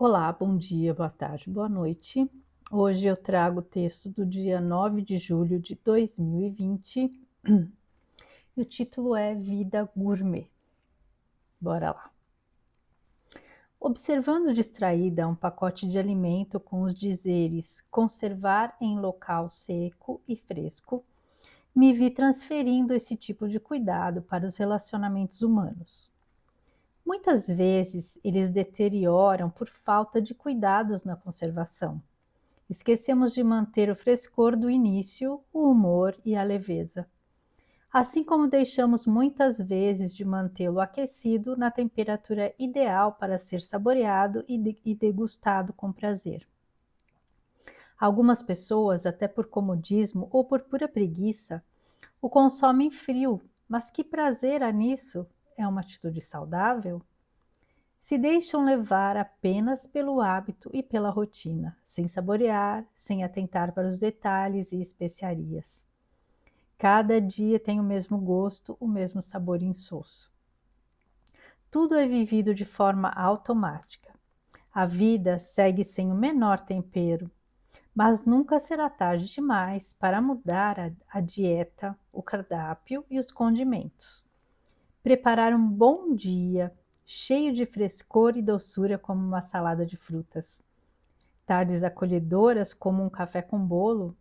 Olá, bom dia, boa tarde, boa noite. Hoje eu trago o texto do dia 9 de julho de 2020 e o título é Vida Gourmet. Bora lá. Observando distraída um pacote de alimento com os dizeres conservar em local seco e fresco, me vi transferindo esse tipo de cuidado para os relacionamentos humanos. Muitas vezes eles deterioram por falta de cuidados na conservação. Esquecemos de manter o frescor do início, o humor e a leveza. Assim como deixamos muitas vezes de mantê-lo aquecido na temperatura ideal para ser saboreado e degustado com prazer. Algumas pessoas, até por comodismo ou por pura preguiça, o consomem frio, mas que prazer há nisso? É uma atitude saudável? Se deixam levar apenas pelo hábito e pela rotina, sem saborear, sem atentar para os detalhes e especiarias. Cada dia tem o mesmo gosto, o mesmo sabor insosso. Tudo é vivido de forma automática. A vida segue sem o menor tempero, mas nunca será tarde demais para mudar a dieta, o cardápio e os condimentos. Preparar um bom dia, cheio de frescor e doçura como uma salada de frutas. Tardes acolhedoras como um café com bolo.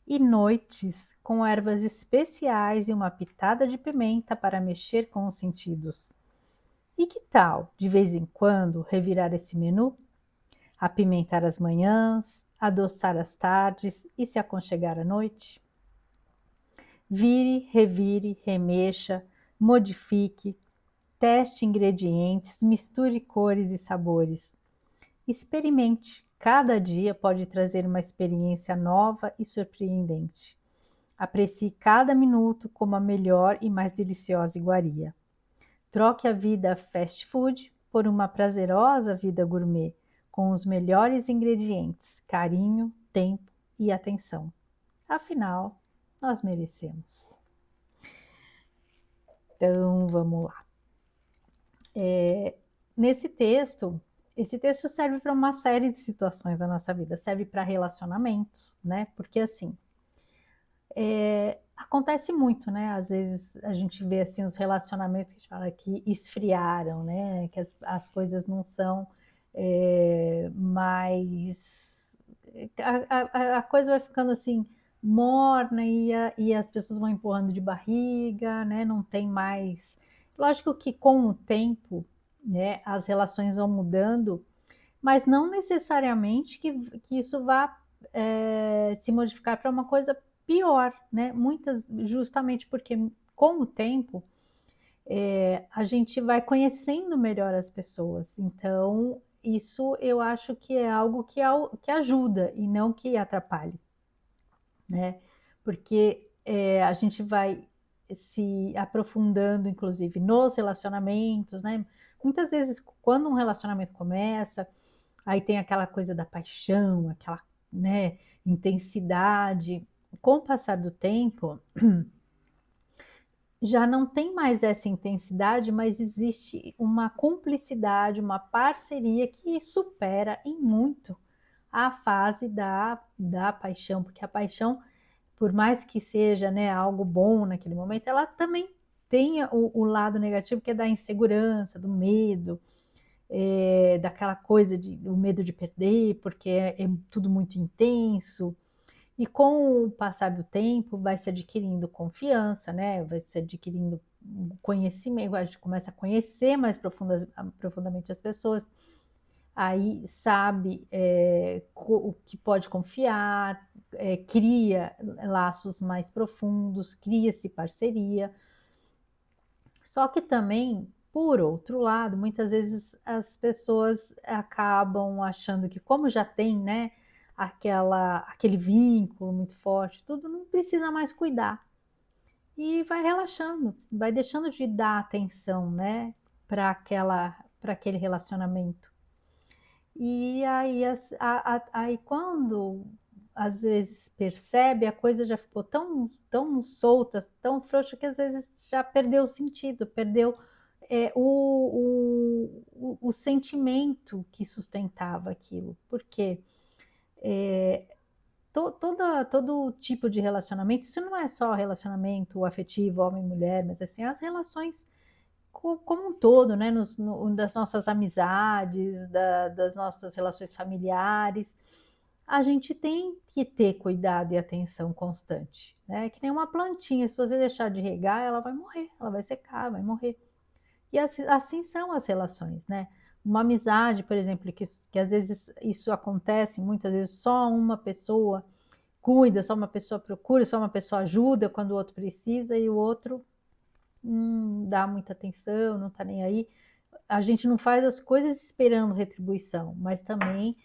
E noites com ervas especiais e uma pitada de pimenta para mexer com os sentidos. E que tal, de vez em quando, revirar esse menu? Apimentar as manhãs, adoçar as tardes e se aconchegar à noite? Vire, revire, remexa, modifique, teste ingredientes, misture cores e sabores. Experimente. Cada dia pode trazer uma experiência nova e surpreendente. Aprecie cada minuto como a melhor e mais deliciosa iguaria. Troque a vida fast food por uma prazerosa vida gourmet, com os melhores ingredientes, carinho, tempo e atenção. Afinal, nós merecemos. Então, vamos lá. Nesse texto, esse texto serve para uma série de situações da nossa vida, serve para relacionamentos, né? Porque assim, acontece muito, né? Às vezes a gente vê assim os relacionamentos que a gente fala que esfriaram, né? Que as coisas não são mais. A coisa vai ficando assim morna e as pessoas vão empurrando de barriga, né? Não tem mais. Lógico que com o tempo, né, as relações vão mudando, mas não necessariamente que isso vá se modificar para uma coisa pior, né? Muitas, justamente porque com o tempo a gente vai conhecendo melhor as pessoas. Então, isso eu acho que é algo que ajuda e não que atrapalhe, né? Porque a gente vai se aprofundando, inclusive, nos relacionamentos, né? Muitas vezes, quando um relacionamento começa, aí tem aquela coisa da paixão, aquela, né, intensidade. Com o passar do tempo, já não tem mais essa intensidade, mas existe uma cumplicidade, uma parceria que supera em muito a fase da paixão, porque a paixão, por mais que seja, né, algo bom naquele momento, ela também tem o lado negativo, que é da insegurança, do medo, daquela coisa do medo de perder, porque é tudo muito intenso. E com o passar do tempo, vai se adquirindo confiança, né? Vai se adquirindo conhecimento, a gente começa a conhecer mais profundamente as pessoas, aí sabe o que pode confiar, cria laços mais profundos, cria-se parceria. Só que também, por outro lado, muitas vezes as pessoas acabam achando que como já tem, né, aquele vínculo muito forte, tudo não precisa mais cuidar. E vai relaxando, vai deixando de dar atenção, né, para aquele relacionamento. E aí, aí quando às vezes percebe, a coisa já ficou tão solta, tão frouxa, que às vezes já perdeu o sentido, perdeu o sentimento que sustentava aquilo. Porque todo tipo de relacionamento, isso não é só relacionamento afetivo, homem e mulher, mas assim, as relações como um todo, né? Das nossas amizades, das nossas relações familiares, a gente tem que ter cuidado e atenção constante, né? Que nem uma plantinha, se você deixar de regar, ela vai morrer, ela vai secar, vai morrer. E assim são as relações, né? Uma amizade, por exemplo, que às vezes isso acontece, muitas vezes só uma pessoa cuida, só uma pessoa procura, só uma pessoa ajuda quando o outro precisa e o outro não dá muita atenção, não está nem aí. A gente não faz as coisas esperando retribuição, mas também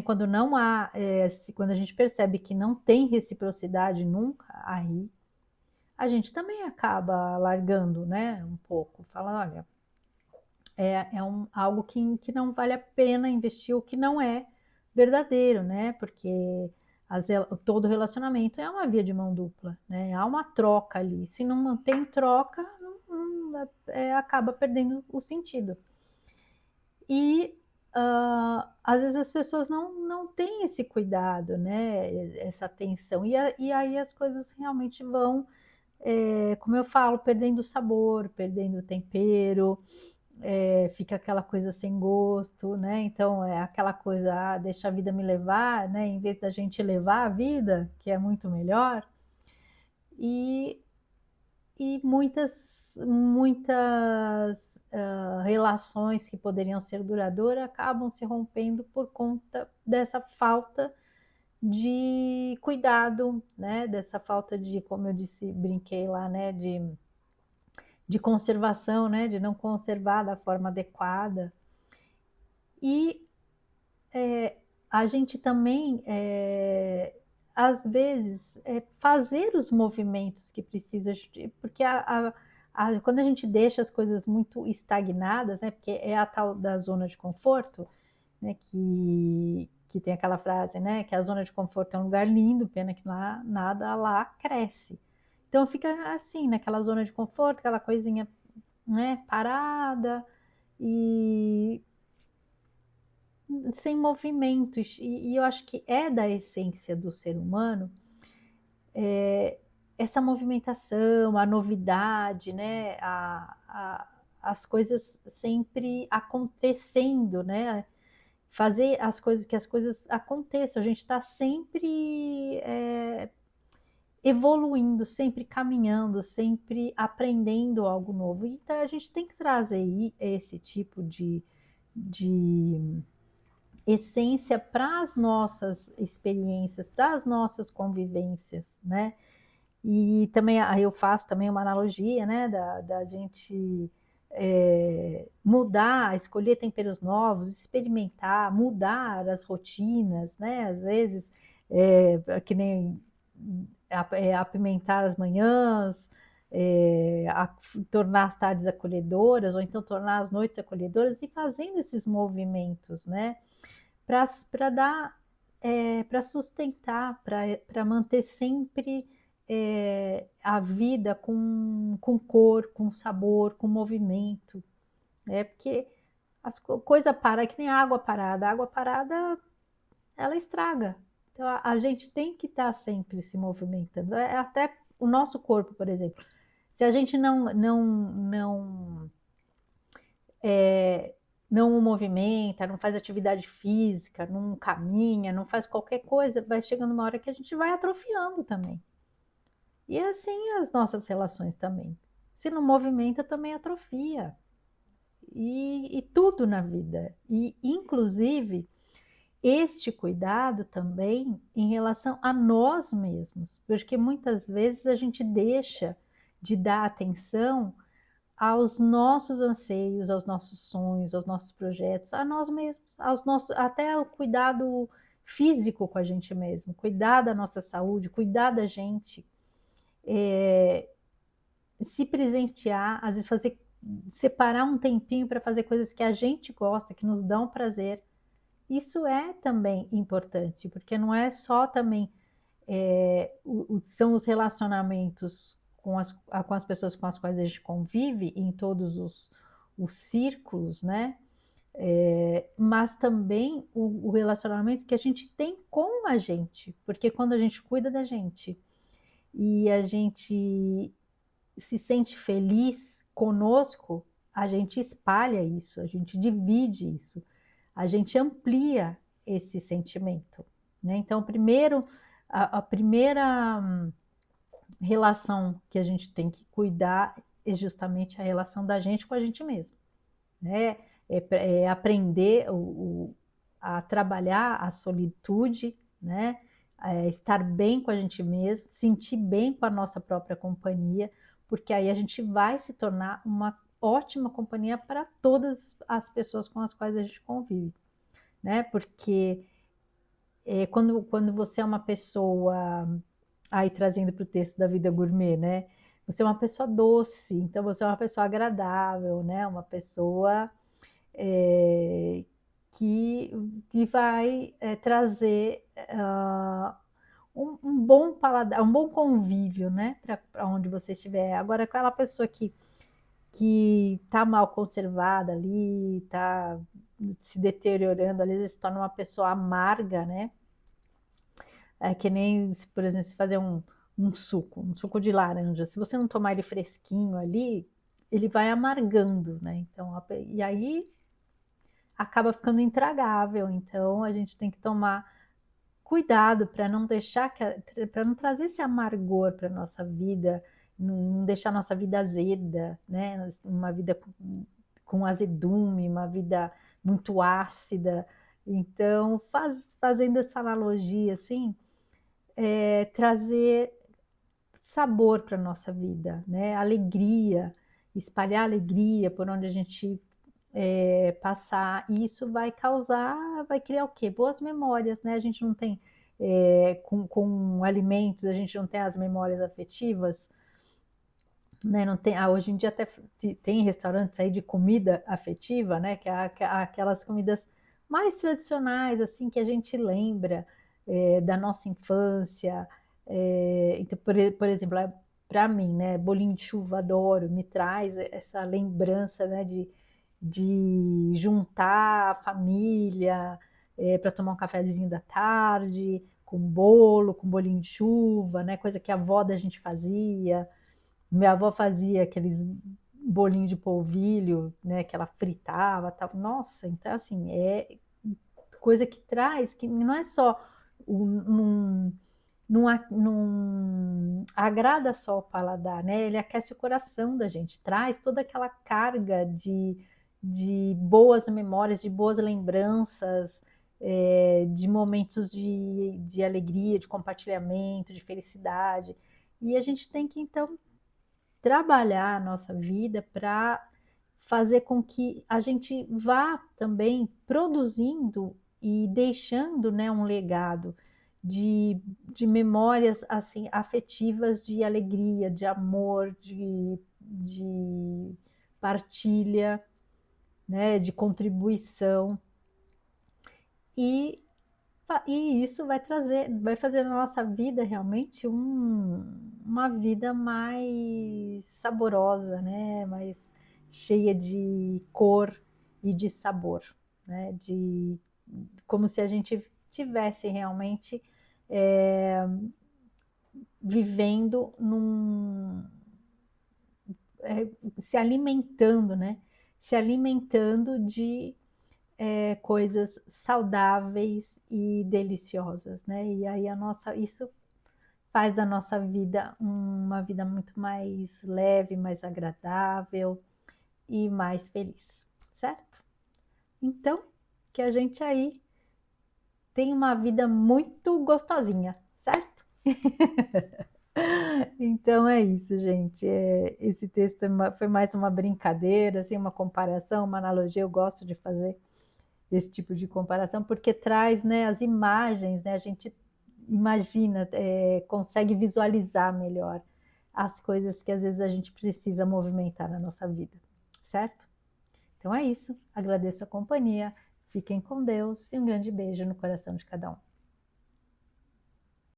quando não há, quando a gente percebe que não tem reciprocidade nunca, aí a gente também acaba largando, né, um pouco, fala, olha, algo que não vale a pena investir, o que não é verdadeiro, né, porque todo relacionamento é uma via de mão dupla, né, há uma troca ali, se não tem troca, acaba perdendo o sentido. E às vezes as pessoas não têm esse cuidado, né, essa atenção, e aí as coisas realmente vão, como eu falo, perdendo o sabor, perdendo o tempero, fica aquela coisa sem gosto, né? Então é aquela coisa, deixa a vida me levar, né? Em vez da gente levar a vida, que é muito melhor, e, e muitas relações que poderiam ser duradouras acabam se rompendo por conta dessa falta de cuidado, né? Dessa falta de, como eu disse, brinquei lá, né? De conservação, né? De não conservar da forma adequada. E a gente também, às vezes, fazer os movimentos que precisa, porque quando a gente deixa as coisas muito estagnadas, né, porque é a tal da zona de conforto, né, que tem aquela frase, né, que a zona de conforto é um lugar lindo, pena que lá, nada lá cresce. Então fica assim, naquela zona de conforto, aquela coisinha, né, parada, e sem movimentos. E eu acho que é da essência do ser humano essa movimentação, a novidade, né? As coisas sempre acontecendo, né? Fazer as coisas, que as coisas aconteçam. A gente está sempre evoluindo, sempre caminhando, sempre aprendendo algo novo. Então a gente tem que trazer esse tipo de essência para as nossas experiências, para as nossas convivências, né? E também aí eu faço também uma analogia, né, da gente mudar, escolher temperos novos, experimentar, mudar as rotinas, né? Às vezes, que nem apimentar as manhãs, tornar as tardes acolhedoras, ou então tornar as noites acolhedoras, e fazendo esses movimentos, né? Para dar, para sustentar, para manter sempre a vida com cor, com sabor, com movimento, né? Porque coisa para, é que nem a água parada ela estraga. Então a gente tem que estar sempre se movimentando. Até o nosso corpo, por exemplo. Se a gente não o movimenta, não faz atividade física, não caminha, não faz qualquer coisa, vai chegando uma hora que a gente vai atrofiando também. E assim as nossas relações também. Se não movimenta, também atrofia. E tudo na vida. E, inclusive, este cuidado também em relação a nós mesmos. Porque muitas vezes a gente deixa de dar atenção aos nossos anseios, aos nossos sonhos, aos nossos projetos, a nós mesmos, até o cuidado físico com a gente mesmo, cuidar da nossa saúde, cuidar da gente, se presentear, às vezes separar um tempinho para fazer coisas que a gente gosta, que nos dão prazer. Isso é também importante, porque não é só também são os relacionamentos com as pessoas com as quais a gente convive, em todos os círculos, né? Mas também o relacionamento que a gente tem com a gente, porque quando a gente cuida da gente e a gente se sente feliz conosco, a gente espalha isso, a gente divide isso, a gente amplia esse sentimento, né? Então, primeiro, a primeira relação que a gente tem que cuidar é justamente a relação da gente com a gente mesmo, né? É aprender a trabalhar a solitude, né? Estar bem com a gente mesmo, sentir bem com a nossa própria companhia, porque aí a gente vai se tornar uma ótima companhia para todas as pessoas com as quais a gente convive, né? Porque quando você é uma pessoa, aí trazendo para o texto da vida gourmet, né? Você é uma pessoa doce, então você é uma pessoa agradável, né? Uma pessoa é, que, que vai trazer um bom paladar, um bom convívio, né, para onde você estiver. Agora, aquela pessoa que está mal conservada ali, está se deteriorando, às vezes se torna uma pessoa amarga, né? É que nem, por exemplo, se fazer um suco de laranja. Se você não tomar ele fresquinho ali, ele vai amargando, né? Então, e aí acaba ficando intragável. Então a gente tem que tomar cuidado para não deixar para não trazer esse amargor para nossa vida, não deixar nossa vida azeda, né? Uma vida com azedume, uma vida muito ácida. Então, fazendo essa analogia assim, trazer sabor para nossa vida, né? Alegria, espalhar alegria por onde a gente passar, e isso vai causar, vai criar o quê? Boas memórias, né? A gente não tem, com alimentos, a gente não tem as memórias afetivas, né? Não tem, hoje em dia até tem restaurantes aí de comida afetiva, né? Que é aquelas comidas mais tradicionais, assim, que a gente lembra da nossa infância. Então, por exemplo, para mim, né? Bolinho de chuva, adoro, me traz essa lembrança, né? De juntar a família para tomar um cafezinho da tarde, com bolo, com bolinho de chuva, né? Coisa que a avó da gente fazia. Minha avó fazia aqueles bolinhos de polvilho, né? Que ela fritava, tal. Nossa, então assim, é coisa que traz, que não é só não agrada só o paladar, né? Ele aquece o coração da gente, traz toda aquela carga de boas memórias, de boas lembranças, de momentos de alegria, de compartilhamento, de felicidade. E a gente tem que, então, trabalhar a nossa vida para fazer com que a gente vá também produzindo e deixando, né, um legado de memórias assim afetivas, de alegria, de amor, de partilha, né, de contribuição. E, e isso vai fazer na nossa vida realmente uma vida mais saborosa, né? Mais cheia de cor e de sabor, né? Como se a gente tivesse realmente é, vivendo se alimentando, né? Se alimentando de coisas saudáveis e deliciosas, né? E aí isso faz da nossa vida uma vida muito mais leve, mais agradável e mais feliz, certo? Então, que a gente aí tenha uma vida muito gostosinha, certo? Então é isso, gente. Esse texto foi mais uma brincadeira, assim, uma comparação, uma analogia. Eu gosto de fazer esse tipo de comparação, porque traz, né, as imagens, né, a gente imagina, consegue visualizar melhor as coisas que às vezes a gente precisa movimentar na nossa vida, certo? Então é isso, agradeço a companhia, fiquem com Deus e um grande beijo no coração de cada um.